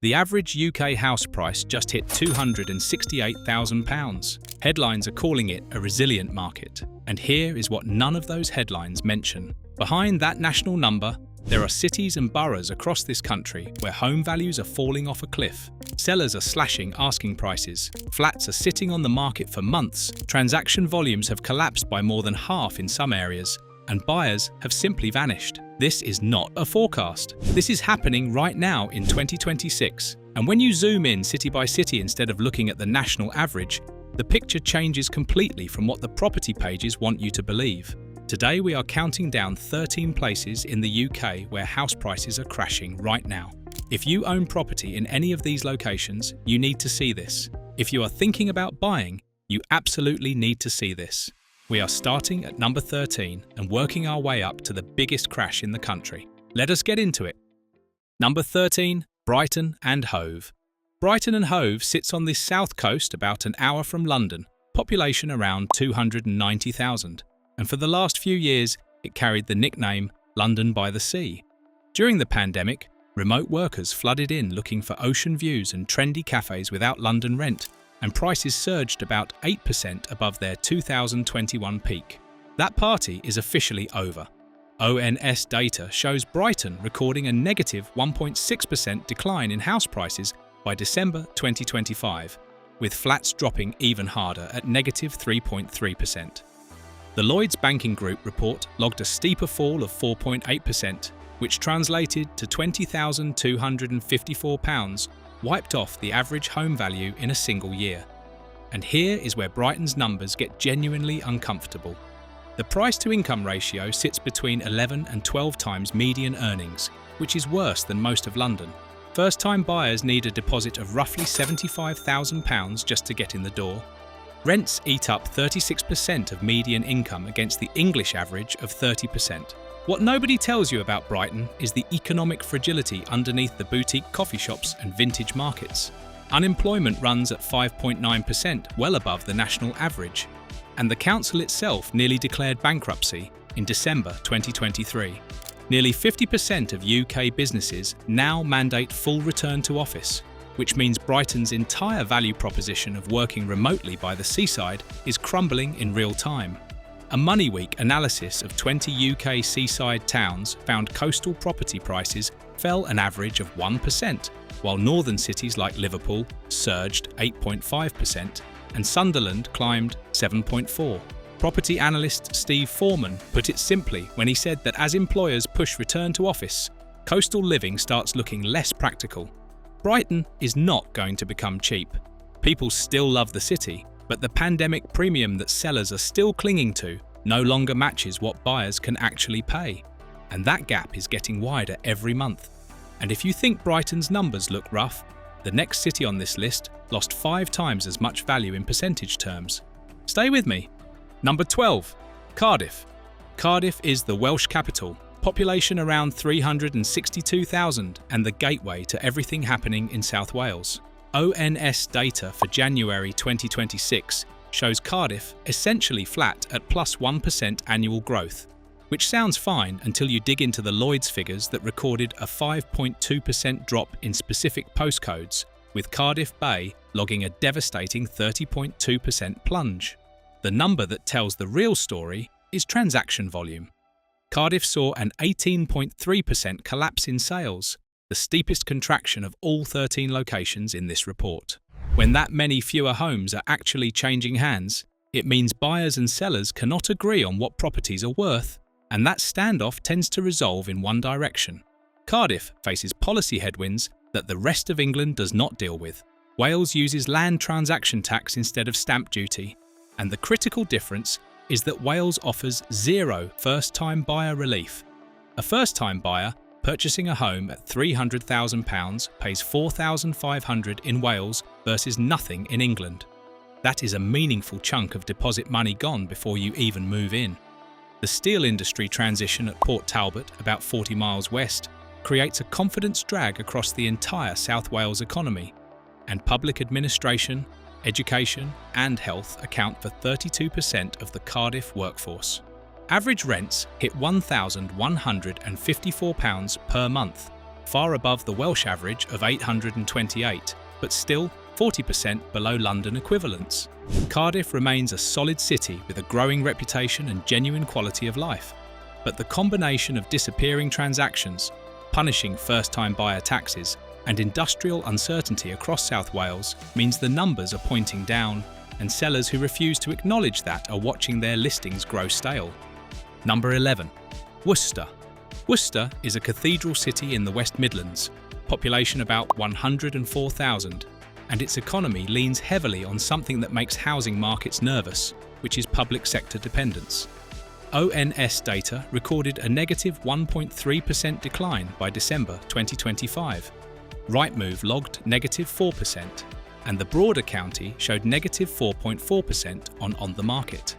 The average UK house price just hit £268,000. Headlines are calling it a resilient market. And here is what none of those headlines mention. Behind that national number, there are cities and boroughs across this country where home values are falling off a cliff. Sellers are slashing asking prices. Flats are sitting on the market for months. Transaction volumes have collapsed by more than half in some areas, and buyers have simply vanished. This is not a forecast. This is happening right now in 2026. And when you zoom in city by city instead of looking at the national average, the picture changes completely from what the property pages want you to believe. Today we are counting down 13 places in the UK where house prices are crashing right now. If you own property in any of these locations, you need to see this. If you are thinking about buying, you absolutely need to see this. We are starting at number 13 and working our way up to the biggest crash in the country. Let us get into it. Number 13, Brighton and Hove. Brighton and Hove sits on the south coast about an hour from London, population around 290,000. And for the last few years, it carried the nickname London by the Sea. During the pandemic, remote workers flooded in looking for ocean views and trendy cafes without London rent, and prices surged about 8% above their 2021 peak. That party is officially over. ONS data shows Brighton recording a negative 1.6% decline in house prices by December 2025, with flats dropping even harder at negative 3.3%. The Lloyds Banking Group report logged a steeper fall of 4.8%, which translated to £20,254, wiped off the average home value in a single year. And here is where Brighton's numbers get genuinely uncomfortable. The price-to-income ratio sits between 11 and 12 times median earnings, which is worse than most of London. First-time buyers need a deposit of roughly £75,000 just to get in the door. Rents eat up 36% of median income against the English average of 30%. What nobody tells you about Brighton is the economic fragility underneath the boutique coffee shops and vintage markets. Unemployment runs at 5.9%, well above the national average. And the council itself nearly declared bankruptcy in December 2023. Nearly 50% of UK businesses now mandate full return to office, which means Brighton's entire value proposition of working remotely by the seaside is crumbling in real time. A Money Week analysis of 20 UK seaside towns found coastal property prices fell an average of 1%, while northern cities like Liverpool surged 8.5% and Sunderland climbed 7.4%. Property analyst Steve Foreman put it simply when he said that as employers push return to office, coastal living starts looking less practical. Brighton is not going to become cheap. People still love the city, but the pandemic premium that sellers are still clinging to no longer matches what buyers can actually pay. And that gap is getting wider every month. And if you think Brighton's numbers look rough, the next city on this list lost 5 times as much value in percentage terms. Stay with me. Number 12, Cardiff. Cardiff is the Welsh capital, population around 362,000 and the gateway to everything happening in South Wales. ONS data for January 2026 shows Cardiff essentially flat at plus 1% annual growth, which sounds fine until you dig into the Lloyds figures that recorded a 5.2% drop in specific postcodes, with Cardiff Bay logging a devastating 30.2% plunge. The number that tells the real story is transaction volume. Cardiff saw an 18.3% collapse in sales, the steepest contraction of all 13 locations in this report. When that many fewer homes are actually changing hands, it means buyers and sellers cannot agree on what properties are worth, and that standoff tends to resolve in one direction. Cardiff faces policy headwinds that the rest of England does not deal with. Wales uses land transaction tax instead of stamp duty, and the critical difference is that Wales offers zero first-time buyer relief. A first-time buyer purchasing a home at £300,000 pays £4,500 in Wales versus nothing in England. That is a meaningful chunk of deposit money gone before you even move in. The steel industry transition at Port Talbot, about 40 miles west, creates a confidence drag across the entire South Wales economy, and public administration, education and health account for 32% of the Cardiff workforce. Average rents hit £1,154 per month, far above the Welsh average of 828, but still 40% below London equivalents. Cardiff remains a solid city with a growing reputation and genuine quality of life. But the combination of disappearing transactions, punishing first-time buyer taxes, and industrial uncertainty across South Wales means the numbers are pointing down, and sellers who refuse to acknowledge that are watching their listings grow stale. Number 11. Worcester. Worcester is a cathedral city in the West Midlands, population about 104,000, and its economy leans heavily on something that makes housing markets nervous, which is public sector dependence. ONS data recorded a negative 1.3% decline by December 2025. Rightmove logged negative 4%, and the broader county showed negative 4.4% on the market.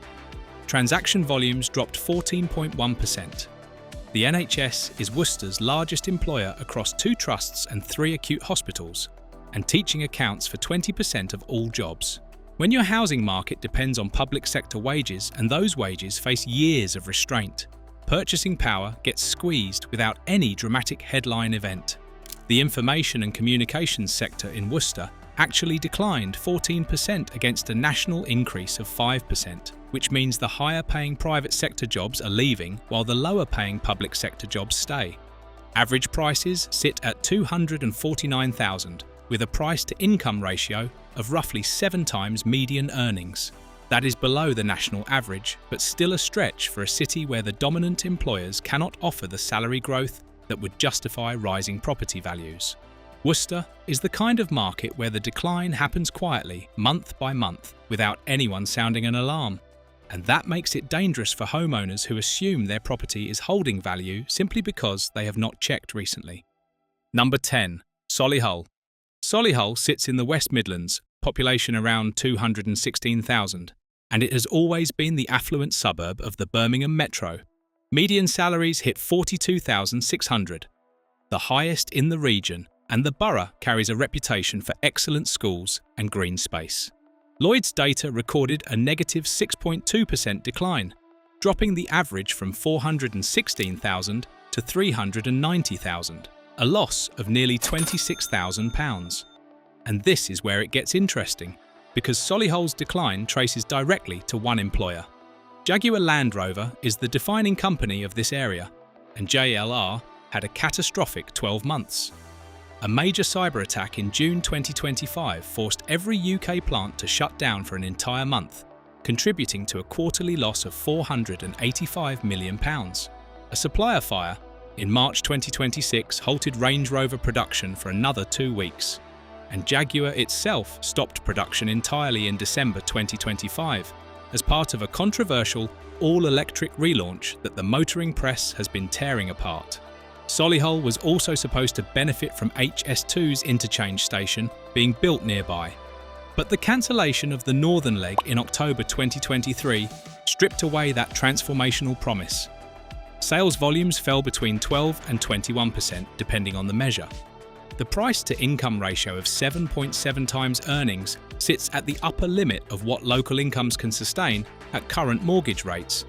Transaction volumes dropped 14.1%. The NHS is Worcester's largest employer across 2 trusts and 3 acute hospitals, and teaching accounts for 20% of all jobs. When your housing market depends on public sector wages and those wages face years of restraint, purchasing power gets squeezed without any dramatic headline event. The information and communications sector in Worcester actually declined 14% against a national increase of 5%, which means the higher-paying private sector jobs are leaving while the lower-paying public sector jobs stay. Average prices sit at $249,000, with a price-to-income ratio of roughly 7 times median earnings. That is below the national average, but still a stretch for a city where the dominant employers cannot offer the salary growth that would justify rising property values. Worcester is the kind of market where the decline happens quietly, month by month, without anyone sounding an alarm. And that makes it dangerous for homeowners who assume their property is holding value simply because they have not checked recently. Number 10. Solihull. Solihull sits in the West Midlands, population around 216,000, and it has always been the affluent suburb of the Birmingham Metro. Median salaries hit 42,600, the highest in the region, and the borough carries a reputation for excellent schools and green space. Lloyds data recorded a negative 6.2% decline, dropping the average from 416,000 to 390,000, a loss of nearly £26,000. And this is where it gets interesting, because Solihull's decline traces directly to one employer. Jaguar Land Rover is the defining company of this area, and JLR had a catastrophic 12 months. A major cyber attack in June 2025 forced every UK plant to shut down for an entire month, contributing to a quarterly loss of £485 million. A supplier fire in March 2026 halted Range Rover production for another 2 weeks, and Jaguar itself stopped production entirely in December 2025 as part of a controversial all-electric relaunch that the motoring press has been tearing apart. Solihull was also supposed to benefit from HS2's interchange station being built nearby, but the cancellation of the northern leg in October 2023 stripped away that transformational promise. Sales volumes fell between 12 and 21% depending on the measure. The price-to-income ratio of 7.7 times earnings sits at the upper limit of what local incomes can sustain at current mortgage rates,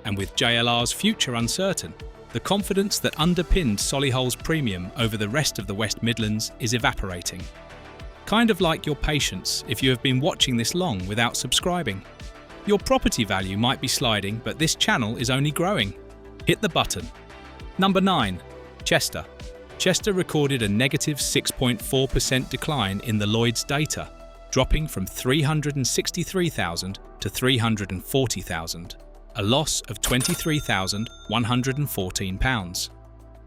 and with JLR's future uncertain, the confidence that underpinned Solihull's premium over the rest of the West Midlands is evaporating. Kind of like your patience if you have been watching this long without subscribing. Your property value might be sliding, but this channel is only growing. Hit the button. Number 9. Chester. Chester recorded a negative 6.4% decline in the Lloyds data, dropping from 363,000 to 340,000. A loss of £23,114.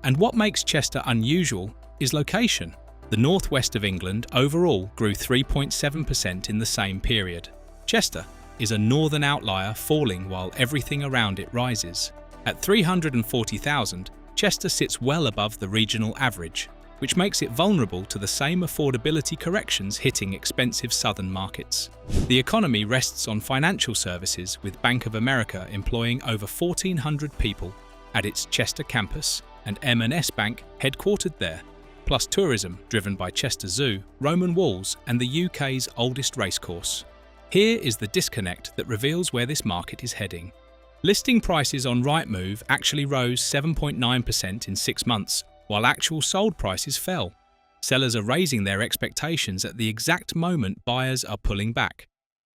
And what makes Chester unusual is location. The northwest of England overall grew 3.7% in the same period. Chester is a northern outlier falling while everything around it rises. At 340,000, Chester sits well above the regional average, which makes it vulnerable to the same affordability corrections hitting expensive southern markets. The economy rests on financial services, with Bank of America employing over 1,400 people at its Chester campus and M&S Bank headquartered there, plus tourism driven by Chester Zoo, Roman walls and the UK's oldest racecourse. Here is the disconnect that reveals where this market is heading. Listing prices on Rightmove actually rose 7.9% in 6 months, while actual sold prices fell. Sellers are raising their expectations at the exact moment buyers are pulling back.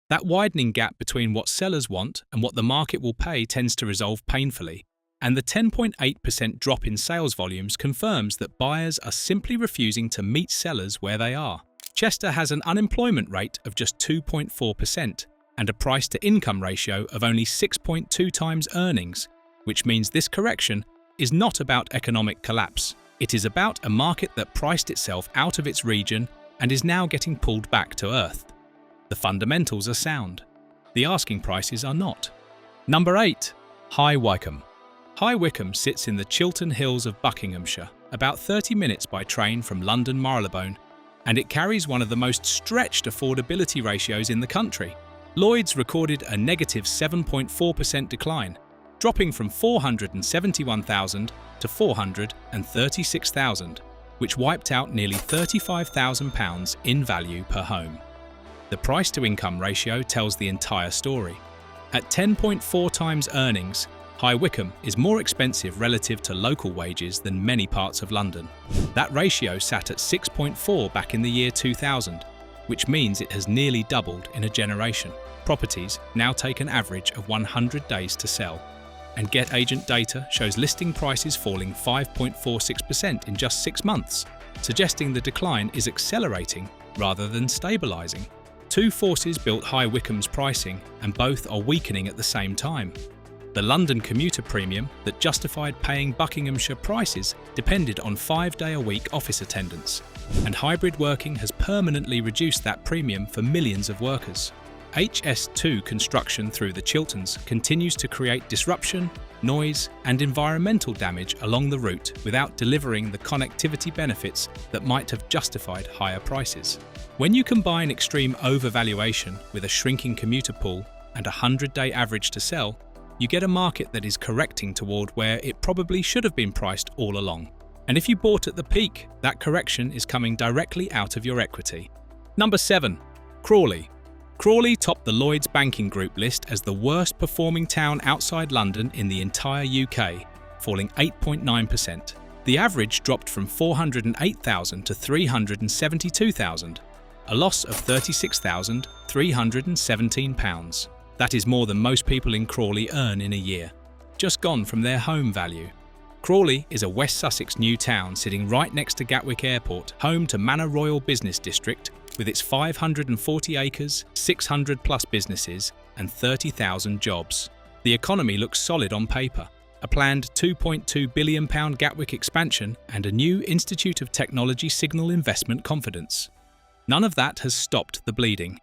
That widening gap between what sellers want and what the market will pay tends to resolve painfully, and the 10.8% drop in sales volumes confirms that buyers are simply refusing to meet sellers where they are. Chester has an unemployment rate of just 2.4% and a price-to-income ratio of only 6.2 times earnings, which means this correction is not about economic collapse. It is about a market that priced itself out of its region and is now getting pulled back to earth. The fundamentals are sound. The asking prices are not. Number 8. High Wycombe. High Wycombe sits in the Chiltern Hills of Buckinghamshire, about 30 minutes by train from London Marylebone, and it carries one of the most stretched affordability ratios in the country. Lloyds recorded a negative 7.4% decline, dropping from £471,000 to £436,000, which wiped out nearly £35,000 in value per home. The price-to-income ratio tells the entire story. At 10.4 times earnings, High Wycombe is more expensive relative to local wages than many parts of London. That ratio sat at 6.4 back in the year 2000, which means it has nearly doubled in a generation. Properties now take an average of 100 days to sell, and Get Agent data shows listing prices falling 5.46% in just 6 months, suggesting the decline is accelerating rather than stabilising. Two forces built High Wycombe's pricing, and both are weakening at the same time. The London commuter premium that justified paying Buckinghamshire prices depended on 5-day-a-week office attendance, and hybrid working has permanently reduced that premium for millions of workers. HS2 construction through the Chilterns continues to create disruption, noise, and environmental damage along the route without delivering the connectivity benefits that might have justified higher prices. When you combine extreme overvaluation with a shrinking commuter pool and a 100-day average to sell, you get a market that is correcting toward where it probably should have been priced all along. And if you bought at the peak, that correction is coming directly out of your equity. Number 7. Crawley. Crawley topped the Lloyds Banking Group list as the worst performing town outside London in the entire UK, falling 8.9%. The average dropped from £408,000 to £372,000, a loss of £36,317. That is more than most people in Crawley earn in a year, just gone from their home value. Crawley is a West Sussex new town sitting right next to Gatwick Airport, home to Manor Royal Business District, with its 540 acres, 600 plus businesses, and 30,000 jobs. The economy looks solid on paper. A planned £2.2 billion Gatwick expansion and a new Institute of Technology signal investment confidence. None of that has stopped the bleeding.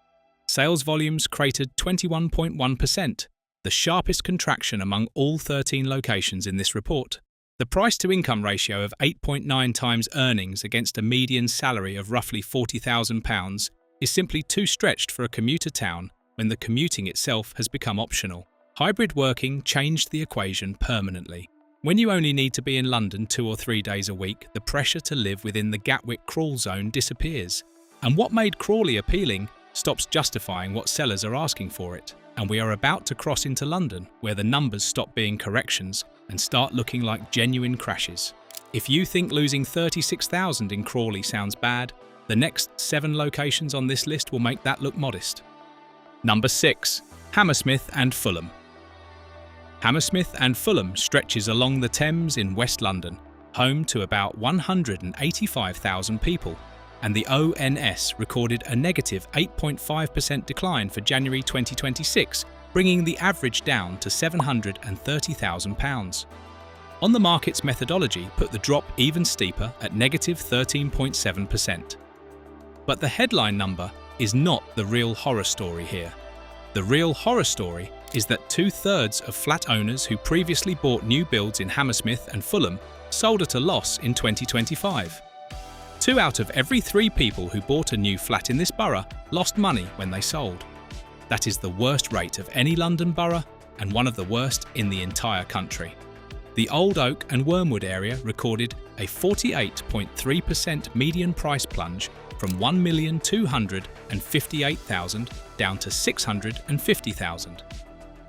Sales volumes cratered 21.1%, the sharpest contraction among all 13 locations in this report. The price-to-income ratio of 8.9 times earnings against a median salary of roughly £40,000 is simply too stretched for a commuter town when the commuting itself has become optional. Hybrid working changed the equation permanently. When you only need to be in London 2 or 3 days a week, the pressure to live within the Gatwick crawl zone disappears. And what made Crawley appealing stops justifying what sellers are asking for it. And we are about to cross into London, where the numbers stop being corrections and start looking like genuine crashes. If you think losing 36,000 in Crawley sounds bad, the next 7 locations on this list will make that look modest. Number 6. Hammersmith and Fulham. Hammersmith and Fulham stretches along the Thames in West London, home to about 185,000 people, and the ONS recorded a negative 8.5% decline for January 2026, bringing the average down to £730,000. On the market's methodology put the drop even steeper at negative 13.7%. But the headline number is not the real horror story here. The real horror story is that 2/3 of flat owners who previously bought new builds in Hammersmith and Fulham sold at a loss in 2025. 2 out of every 3 people who bought a new flat in this borough lost money when they sold. That is the worst rate of any London borough and one of the worst in the entire country. The Old Oak and Wormwood area recorded a 48.3% median price plunge from £1,258,000 down to £650,000.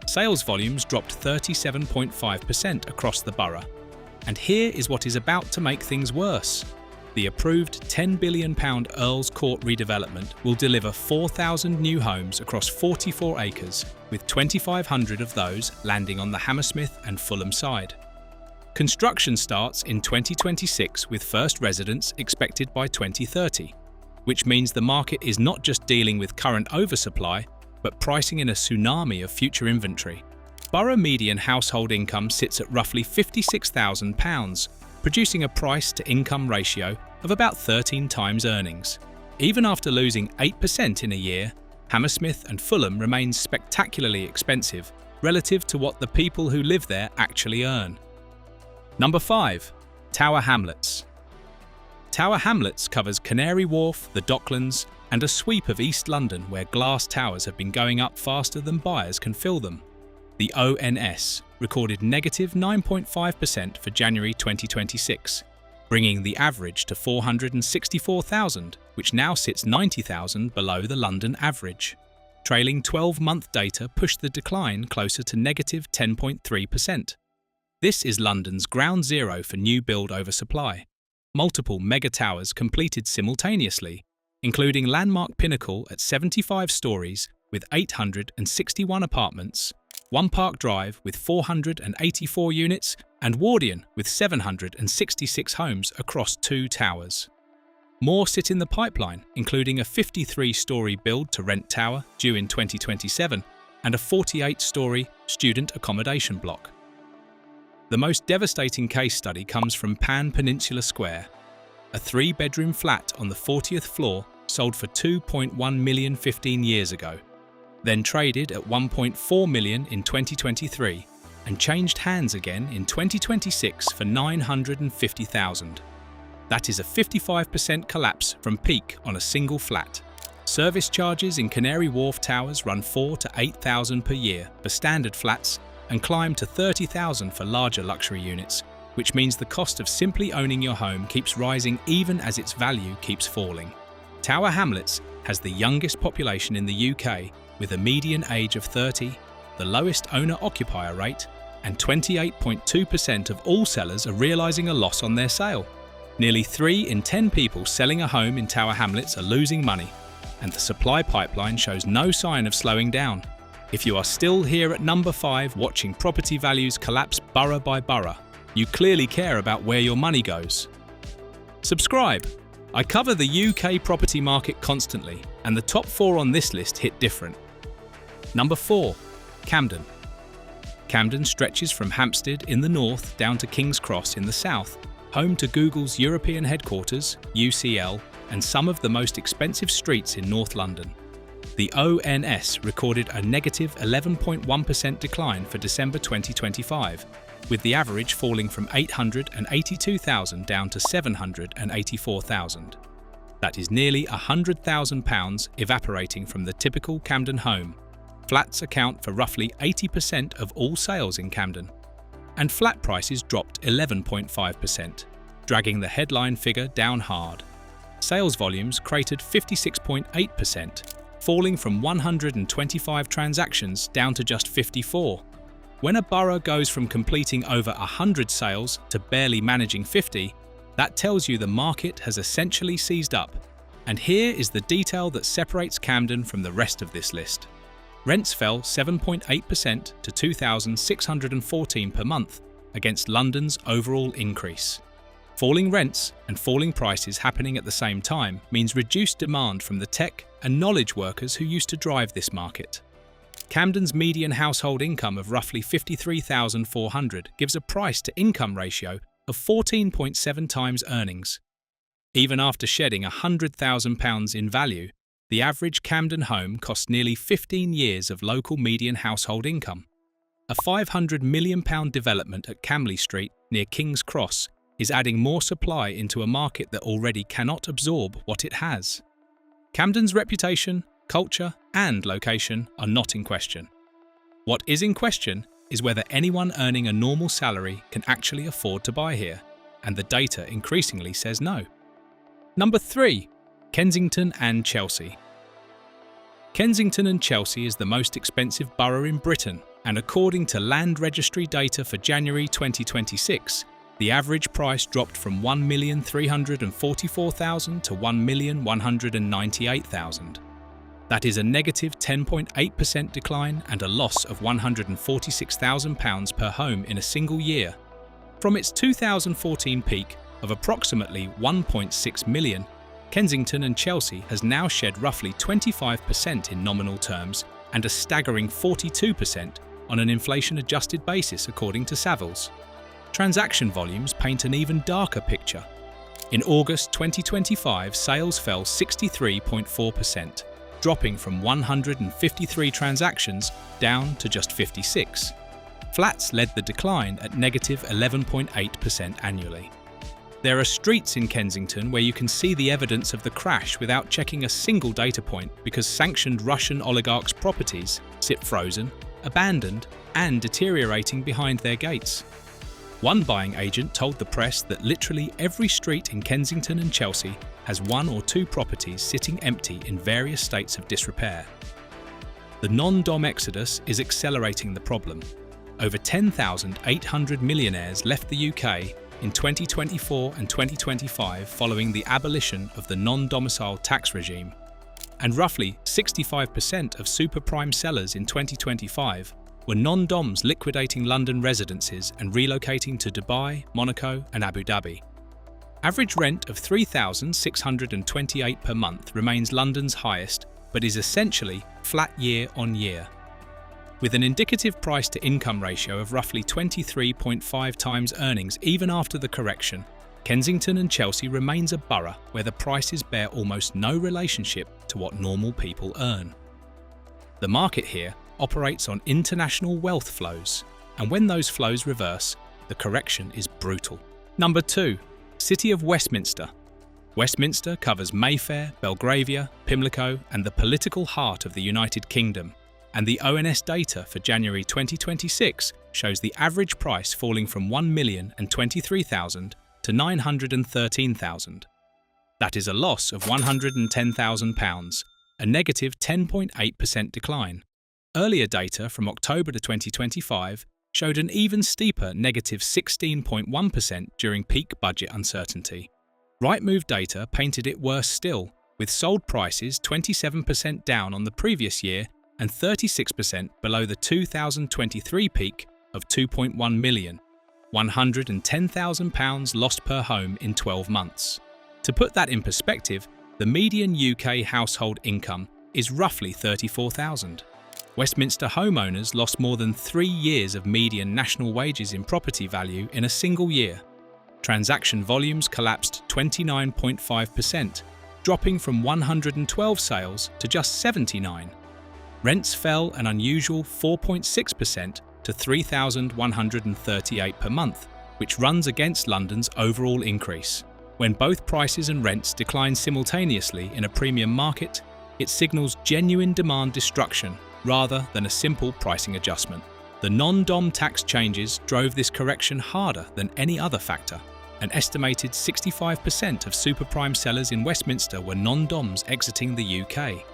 Sales volumes dropped 37.5% across the borough. And here is what is about to make things worse. The approved £10 billion Earls Court redevelopment will deliver 4,000 new homes across 44 acres, with 2,500 of those landing on the Hammersmith and Fulham side. Construction starts in 2026 with first residents expected by 2030, which means the market is not just dealing with current oversupply, but pricing in a tsunami of future inventory. Borough median household income sits at roughly £56,000, producing a price-to-income ratio of about 13 times earnings. Even after losing 8% in a year, Hammersmith and Fulham remains spectacularly expensive relative to what the people who live there actually earn. Number 5. Tower Hamlets. Tower Hamlets covers Canary Wharf, the Docklands, and a sweep of East London where glass towers have been going up faster than buyers can fill them. The ONS recorded negative 9.5% for January 2026, bringing the average to 464,000, which now sits 90,000 below the London average. Trailing 12-month data pushed the decline closer to negative 10.3%. This is London's ground zero for new build oversupply. Multiple mega towers completed simultaneously, including landmark Pinnacle at 75 stories with 861 apartments, One Park Drive with 484 units, and Wardian with 766 homes across 2 towers. More sit in the pipeline, including a 53-storey build-to-rent tower due in 2027 and a 48-storey student accommodation block. The most devastating case study comes from Pan Peninsula Square. A 3-bedroom flat on the 40th floor sold for £2.1 million 15 years ago, then traded at £1.4 million in 2023 and changed hands again in 2026 for £950,000. That is a 55% collapse from peak on a single flat. Service charges in Canary Wharf towers run £4,000 to £8,000 per year for standard flats and climb to £30,000 for larger luxury units, which means the cost of simply owning your home keeps rising even as its value keeps falling. Tower Hamlets has the youngest population in the UK, with a median age of 30, the lowest owner-occupier rate, and 28.2% of all sellers are realising a loss on their sale. Nearly 3 in 10 people selling a home in Tower Hamlets are losing money, and the supply pipeline shows no sign of slowing down. If you are still here at number 5 watching property values collapse borough by borough, you clearly care about where your money goes. Subscribe! I cover the UK property market constantly, and the top 4 on this list hit different. Number 4. Camden. Camden stretches from Hampstead in the north down to King's Cross in the south, home to Google's European headquarters, UCL, and some of the most expensive streets in North London. The ONS recorded a negative 11.1% decline for December 2025, with the average falling from 882,000 down to 784,000. That is nearly £100,000 evaporating from the typical Camden home. Flats account for roughly 80% of all sales in Camden, and flat prices dropped 11.5%, dragging the headline figure down hard. Sales volumes cratered 56.8%, falling from 125 transactions down to just 54. When a borough goes from completing over 100 sales to barely managing 50, that tells you the market has essentially seized up. And here is the detail that separates Camden from the rest of this list. Rents fell 7.8% to £2,614 per month against London's overall increase. Falling rents and falling prices happening at the same time means reduced demand from the tech and knowledge workers who used to drive this market. Camden's median household income of roughly £53,400 gives a price-to-income ratio of 14.7 times earnings. Even after shedding £100,000 in value, the average Camden home costs nearly 15 years of local median household income. A £500 million development at Camley Street near King's Cross is adding more supply into a market that already cannot absorb what it has. Camden's reputation, culture, and location are not in question. What is in question is whether anyone earning a normal salary can actually afford to buy here, and the data increasingly says no. Number 3. Kensington and Chelsea. Kensington and Chelsea is the most expensive borough in Britain, and according to Land Registry data for January 2026, The average price dropped from £1,344,000 to £1,198,000. That is a negative 10.8% decline and a loss of £146,000 per home in a single year. From its 2014 peak of approximately 1.6 million, Kensington and Chelsea has now shed roughly 25% in nominal terms and a staggering 42% on an inflation-adjusted basis, according to Savills. Transaction volumes paint an even darker picture. In August 2025, sales fell 63.4%, dropping from 153 transactions down to just 56. Flats led the decline at negative 11.8% annually. There are streets in Kensington where you can see the evidence of the crash without checking a single data point because sanctioned Russian oligarchs' properties sit frozen, abandoned, and deteriorating behind their gates. One buying agent told the press that literally every street in Kensington and Chelsea has one or two properties sitting empty in various states of disrepair. The non-dom exodus is accelerating the problem. Over 10,800 millionaires left the UK in 2024 and 2025 following the abolition of the non-domicile tax regime, and roughly 65% of super prime sellers in 2025 were non-doms liquidating London residences and relocating to Dubai, Monaco and Abu Dhabi. Average rent of £3,628 per month remains London's highest, but is essentially flat year on year. With an indicative price-to-income ratio of roughly 23.5 times earnings even after the correction, Kensington and Chelsea remains a borough where the prices bear almost no relationship to what normal people earn. The market here operates on international wealth flows, and when those flows reverse, the correction is brutal. Number 2. City of Westminster. Westminster covers Mayfair, Belgravia, Pimlico, and the political heart of the United Kingdom, and the ONS data for January 2026 shows the average price falling from £1,023,000 to £913,000. That is a loss of £110,000, a negative 10.8% decline. Earlier data from October to 2025 showed an even steeper negative 16.1% during peak budget uncertainty. Rightmove data painted it worse still, with sold prices 27% down on the previous year and 36% below the 2023 peak of 2.1 million, £110,000 lost per home in 12 months. To put that in perspective, the median UK household income is roughly £34,000. Westminster homeowners lost more than 3 years of median national wages in property value in a single year. Transaction volumes collapsed 29.5%, dropping from 112 sales to just 79. Rents fell an unusual 4.6% to £3,138 per month, which runs against London's overall increase. When both prices and rents decline simultaneously in a premium market, it signals genuine demand destruction rather than a simple pricing adjustment. The non-dom tax changes drove this correction harder than any other factor. An estimated 65% of super prime sellers in Westminster were non-doms exiting the UK.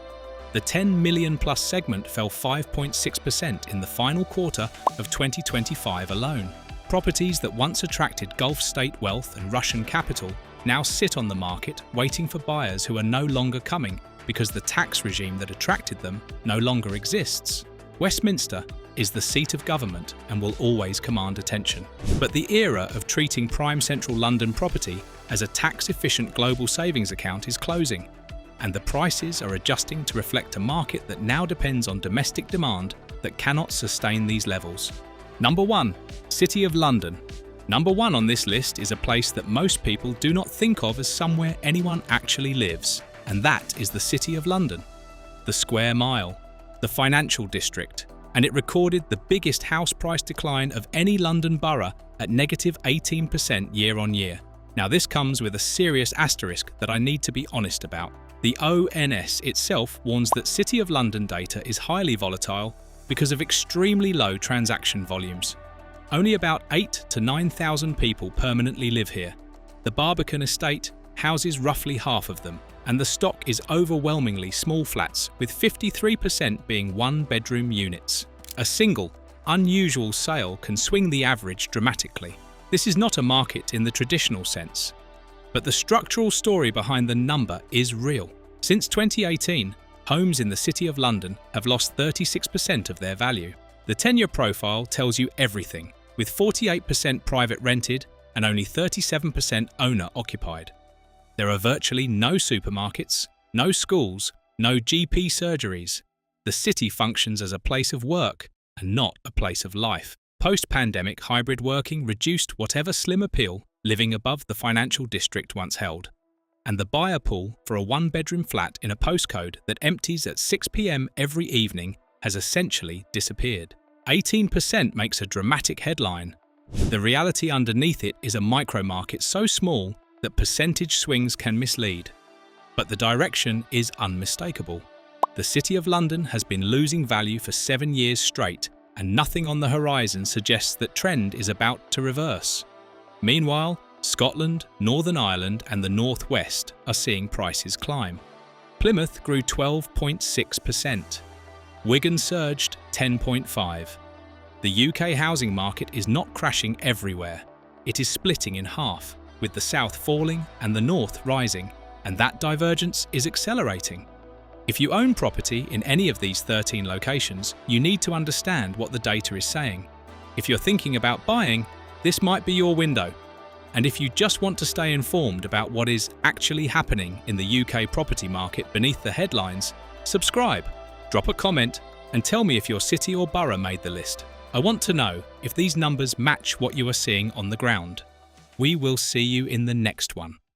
The 10 million plus segment fell 5.6% in the final quarter of 2025 alone. Properties that once attracted Gulf state wealth and Russian capital now sit on the market waiting for buyers who are no longer coming because the tax regime that attracted them no longer exists. Westminster is the seat of government and will always command attention. But the era of treating prime central London property as a tax-efficient global savings account is closing, and the prices are adjusting to reflect a market that now depends on domestic demand that cannot sustain these levels. Number 1. City of London. Number 1 on this list is a place that most people do not think of as somewhere anyone actually lives, and that is the City of London. The Square Mile, the financial district, and it recorded the biggest house price decline of any London borough at negative 18% year on year. Now this comes with a serious asterisk that I need to be honest about. The ONS itself warns that City of London data is highly volatile because of extremely low transaction volumes. Only about 8,000 to 9,000 people permanently live here. The Barbican estate houses roughly half of them, and the stock is overwhelmingly small flats, with 53% being one-bedroom units. A single, unusual sale can swing the average dramatically. This is not a market in the traditional sense. But the structural story behind the number is real. Since 2018, homes in the City of London have lost 36% of their value. The tenure profile tells you everything, with 48% private rented and only 37% owner-occupied. There are virtually no supermarkets, no schools, no GP surgeries. The city functions as a place of work and not a place of life. Post-pandemic hybrid working reduced whatever slim appeal living above the financial district once held, and the buyer pool for a one-bedroom flat in a postcode that empties at 6 p.m. every evening has essentially disappeared. 18% makes a dramatic headline. The reality underneath it is a micro-market so small that percentage swings can mislead. But the direction is unmistakable. The City of London has been losing value for 7 years straight, and nothing on the horizon suggests that trend is about to reverse. Meanwhile, Scotland, Northern Ireland and the North West are seeing prices climb. Plymouth grew 12.6%. Wigan surged 10.5%. The UK housing market is not crashing everywhere. It is splitting in half, with the south falling and the north rising, and that divergence is accelerating. If you own property in any of these 13 locations, you need to understand what the data is saying. If you're thinking about buying, this might be your window. And if you just want to stay informed about what is actually happening in the UK property market beneath the headlines, subscribe, drop a comment, and tell me if your city or borough made the list. I want to know if these numbers match what you are seeing on the ground. We will see you in the next one.